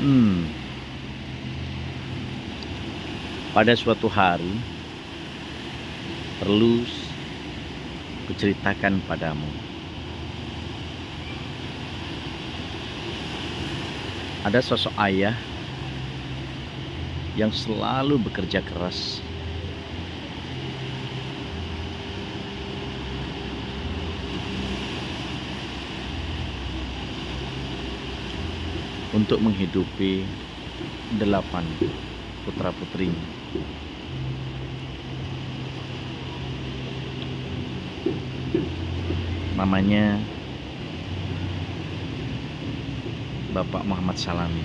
Hmm, pada suatu hari perlu kuceritakan padamu. Ada sosok ayah yang selalu bekerja keras untuk menghidupi 8 putra-putrinya. Namanya Bapak Muhammad Salamin.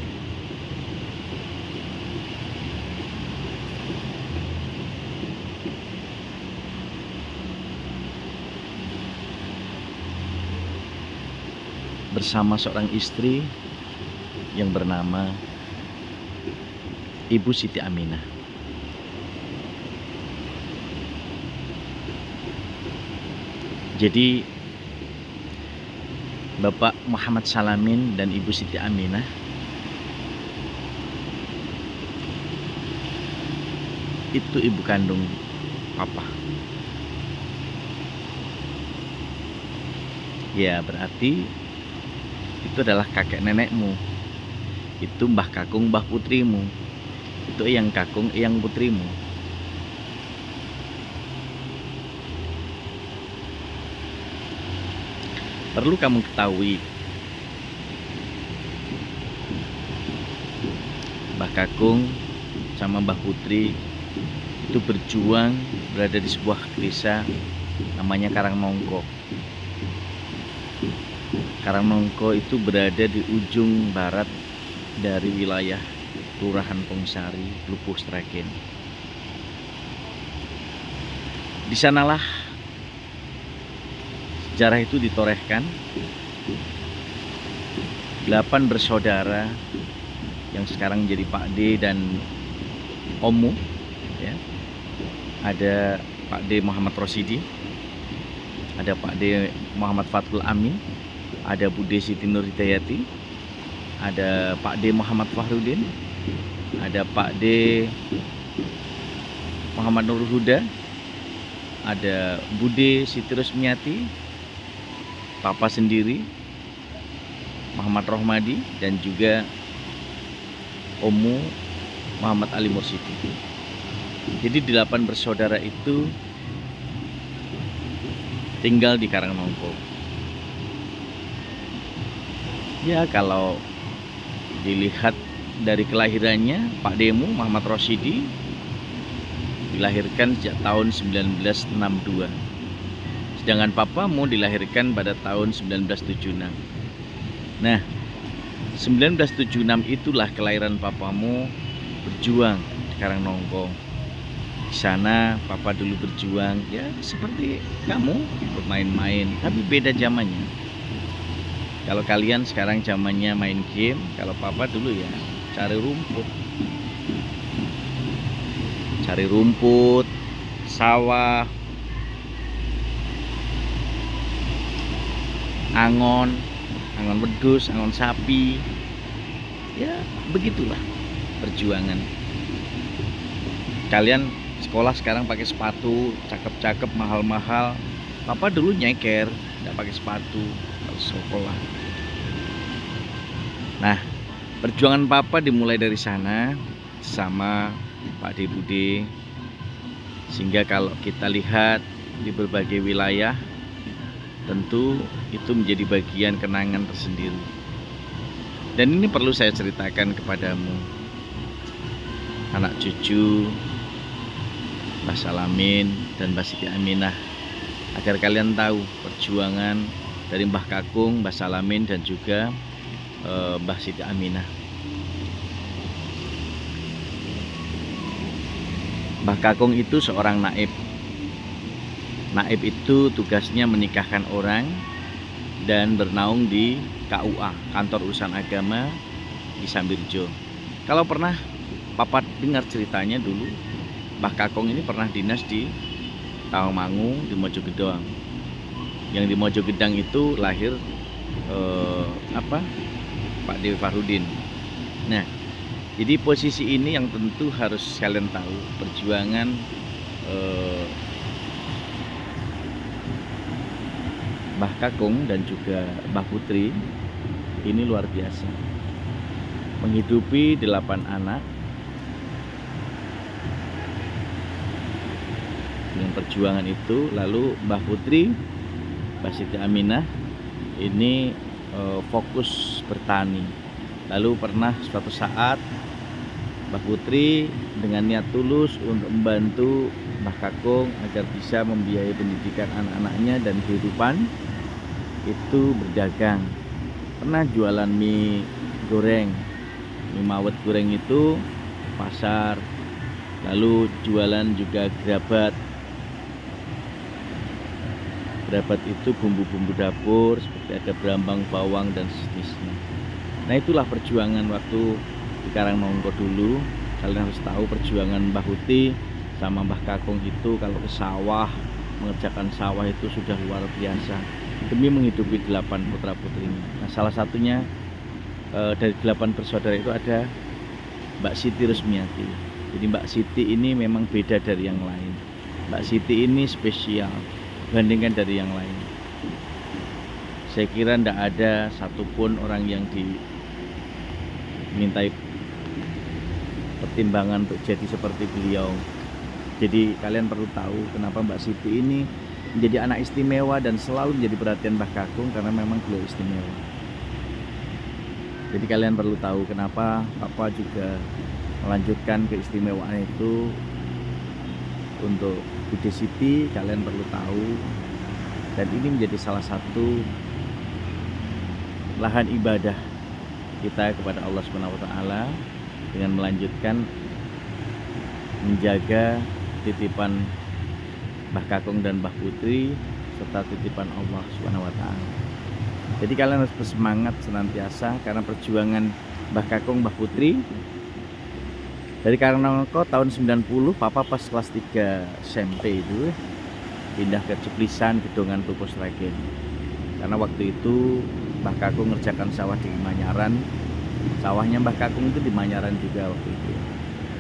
Bersama seorang istri yang bernama Ibu Siti Aminah. Jadi Bapak Muhammad Salamin dan Ibu Siti Aminah itu ibu kandung papa. Ya, berarti itu adalah kakek nenekmu. Itu mbah kakung mbah putrimu. Itu eyang kakung eyang putrimu. Perlu kamu ketahui, mbah kakung sama mbah putri itu berjuang berada di sebuah desa namanya Karangmongko. Karangmongko itu berada di ujung barat dari wilayah Kelurahan Pongsari, Lupuh Sragen. Di sanalah sejarah itu ditorehkan. 8 bersaudara yang sekarang jadi Pak D dan Omu, ya. Ada Pak D Muhammad Rosidi, ada Pak D Muhammad Fathul Amin, ada Bu D Siti Nur Hidayati, ada Pak D Muhammad Fahrudin, ada Pak D Muhammad Nur Huda, ada Bude Siti Rusmiati, papa sendiri Muhammad Rohmadi, dan juga Omu Muhammad Ali Mursidi. Jadi 8 bersaudara itu tinggal di Karangmongko. Ya, kalau dilihat dari kelahirannya, Pak Demu Muhammad Rosidi dilahirkan sejak tahun 1962. Sedangkan papamu dilahirkan pada tahun 1976. Nah, 1976 itulah kelahiran papamu berjuang di Karangmongko. Di sana papa dulu berjuang, ya seperti kamu, ikut main-main, tapi beda zamannya. Kalau kalian sekarang zamannya main game, kalau papa dulu ya cari rumput, sawah, angon wedus, angon sapi. Ya, begitulah perjuangan. Kalian sekolah sekarang pakai sepatu cakep-cakep, mahal-mahal. Papa dulu nyeker, nggak pakai sepatu kalau sekolah. Nah, perjuangan papa dimulai dari sana sama Pak D Bude, sehingga kalau kita lihat di berbagai wilayah, tentu itu menjadi bagian kenangan tersendiri. Dan ini perlu saya ceritakan kepadamu, anak cucu Mbah Salamin dan Mbah Siti Aminah, agar kalian tahu perjuangan dari Mbah Kakung, Mbah Salamin, dan juga Mbah Siti Aminah. Mbah Kakung itu seorang naib. Naib itu tugasnya menikahkan orang dan bernaung di KUA, Kantor Urusan Agama di Sambirjo. Kalau pernah papa dengar ceritanya dulu, Mbah Kakung ini pernah dinas di Tawangmangu, di Mojogedang. Yang di Mojogedang itu lahir Pak Dewi Fahrudin. Nah, jadi posisi ini yang tentu harus kalian tahu, perjuangan Mbah Kakung dan juga Mbah Putri ini luar biasa. Menghidupi 8 anak dengan perjuangan itu. Lalu Mbah Putri, Mbah Siti Aminah ini fokus bertani. Lalu pernah suatu saat Mbah Putri dengan niat tulus untuk membantu Mbah Kakung agar bisa membiayai pendidikan anak-anaknya dan kehidupan itu berdagang. Pernah jualan mie goreng, mie mawet goreng itu pasar. Lalu jualan juga gerabat. Gerabat itu bumbu-bumbu dapur seperti ada berambang, bawang dan sejenisnya. Nah, itulah perjuangan waktu di Karangnongko dulu. Kalian harus tahu perjuangan Mbah Putri sama Mbah Kakung itu kalau ke sawah, mengerjakan sawah itu sudah luar biasa demi menghidupi 8 putra putrinya. Nah, salah satunya dari 8 bersaudara itu ada Mbak Siti Rusmiati. Jadi Mbak Siti ini memang beda dari yang lain. Mbak Siti ini spesial dibandingkan dari yang lain. Saya kira tidak ada satupun orang yang dimintai pertimbangan untuk jadi seperti beliau. Jadi kalian perlu tahu kenapa Mbak Siti ini menjadi anak istimewa dan selalu menjadi perhatian Mbah Kakung, karena memang beliau istimewa. Jadi kalian perlu tahu kenapa Papa juga melanjutkan keistimewaan itu untuk Bude Siti. Kalian perlu tahu, dan ini menjadi salah satu lahan ibadah kita kepada Allah Subhanahu wa taala dengan melanjutkan menjaga titipan Mbah Kakung dan Mbah Putri serta titipan Allah Subhanahu wa taala. Jadi kalian harus bersemangat senantiasa karena perjuangan Mbah Kakung, Mbah Putri dari Karangnongko tahun 90. Papa pas kelas 3 SMP itu pindah ke Ceplisan, Gedongan, Tupo Sragen. Karena waktu itu Mbah Kakung ngerjakan sawah di Manyaran. Sawahnya Mbah Kakung itu di Manyaran juga waktu itu.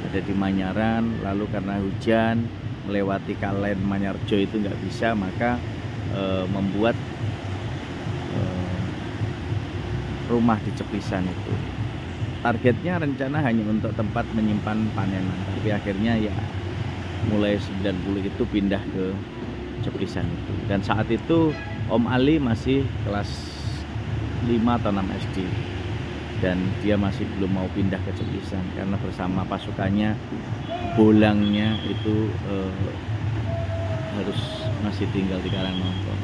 Ada di Manyaran, lalu karena hujan melewati Kalen Manyarjo itu nggak bisa, maka membuat rumah di Ceplisan itu. Targetnya rencana hanya untuk tempat menyimpan panenan, tapi akhirnya ya mulai 90 itu pindah ke Ceplisan itu. Dan saat itu Om Ali masih kelas 5 atau 6 SD, dan dia masih belum mau pindah ke Ceplisan karena bersama pasukannya, bolangnya itu harus masih tinggal di Karangnongko.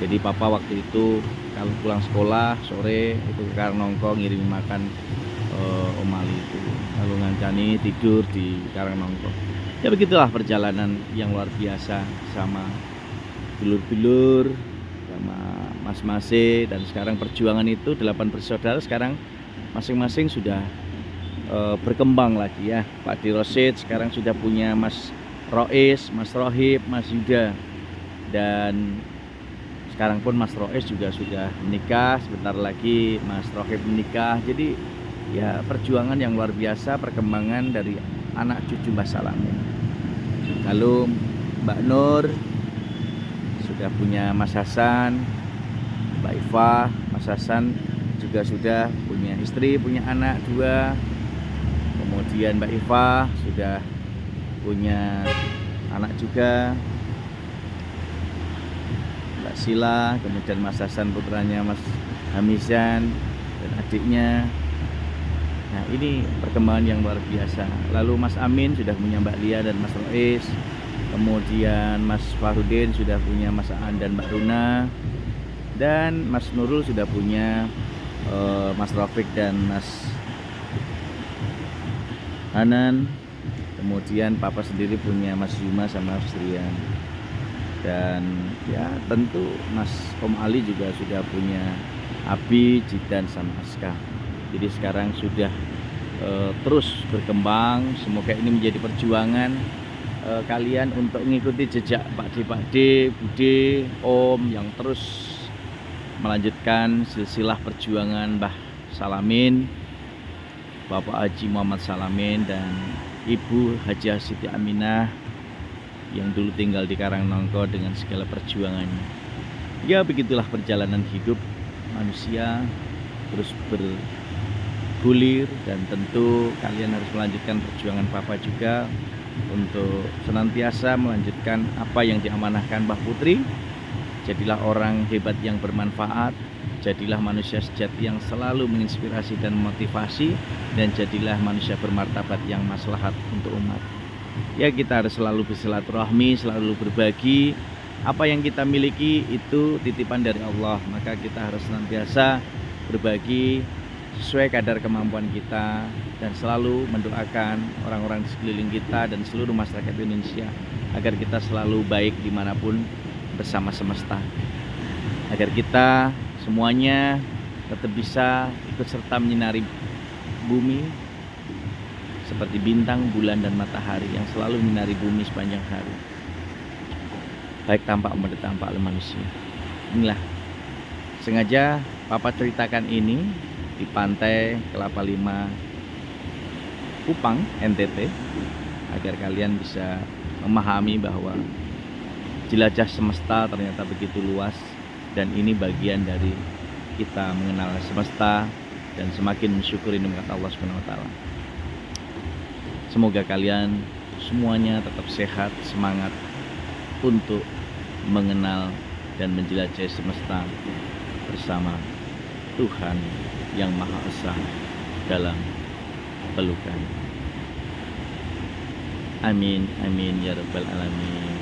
Jadi Papa waktu itu kalau pulang sekolah sore itu ke Karangnongko ngirim makan Om Ali itu, lalu ngancani tidur di Karangnongko. Ya begitulah perjalanan yang luar biasa sama dulur-dulur, sama Mas Mase, dan sekarang perjuangan itu 8 bersaudara sekarang masing-masing sudah berkembang lagi ya. Pak Dirosid sekarang sudah punya Mas Rois, Mas Rohib, Mas Yuda, dan sekarang pun Mas Rois juga sudah menikah. Sebentar lagi Mas Rohib menikah. Jadi ya perjuangan yang luar biasa, perkembangan dari anak cucu Mbah Salamin. Lalu Mbak Nur sudah punya Mas Hasan, Mbak Iva. Mas Hasan juga sudah punya istri, punya anak 2. Kemudian Mbak Iva sudah punya anak juga, Mbak Sila. Kemudian Mas Hasan putranya Mas Hamizan dan adiknya. Nah, ini perkembangan yang luar biasa. Lalu Mas Amin sudah punya Mbak Lia dan Mas Rois. Kemudian Mas Farudin sudah punya Mas Aan dan Mbak Runa. Dan Mas Nurul sudah punya Mas Rafiq dan Mas Hanan. Kemudian Papa sendiri punya Mas Yuma sama Mas Rian. Dan ya tentu Mas Om Ali juga sudah punya Abi, Jidan sama Aska. Jadi sekarang sudah terus berkembang. Semoga ini menjadi perjuangan kalian untuk mengikuti jejak Pak D, Bude, Om yang terus melanjutkan silsilah perjuangan Mbah Salamin Bapak Haji Muhammad Salamin dan Ibu Haji Siti Aminah yang dulu tinggal di Karangnongko dengan segala perjuangannya. Ya, begitulah perjalanan hidup manusia, terus bergulir, dan tentu kalian harus melanjutkan perjuangan Papa juga untuk senantiasa melanjutkan apa yang diamanahkan Mbah Putri. Jadilah orang hebat yang bermanfaat, jadilah manusia sejati yang selalu menginspirasi dan memotivasi, dan jadilah manusia bermartabat yang maslahat untuk umat. Ya, kita harus selalu bersilaturahmi, selalu berbagi. Apa yang kita miliki itu titipan dari Allah, maka kita harus senantiasa berbagi sesuai kadar kemampuan kita, dan selalu mendoakan orang-orang di sekeliling kita dan seluruh masyarakat Indonesia agar kita selalu baik dimanapun bersama semesta, agar kita semuanya tetap bisa ikut serta menyinari bumi seperti bintang, bulan, dan matahari yang selalu menyinari bumi sepanjang hari, baik tampak maupun tampak oleh manusia. Inilah sengaja Papa ceritakan ini di pantai Kelapa Lima, Kupang, NTT, agar kalian bisa memahami bahwa jelajah semesta ternyata begitu luas, dan ini bagian dari kita mengenal semesta dan semakin mensyukuri nikmat Allah SWT. Semoga kalian semuanya tetap sehat, semangat untuk mengenal dan menjelajah semesta bersama Tuhan yang Maha Esa dalam pelukan. Amin, amin ya rabbal alamin.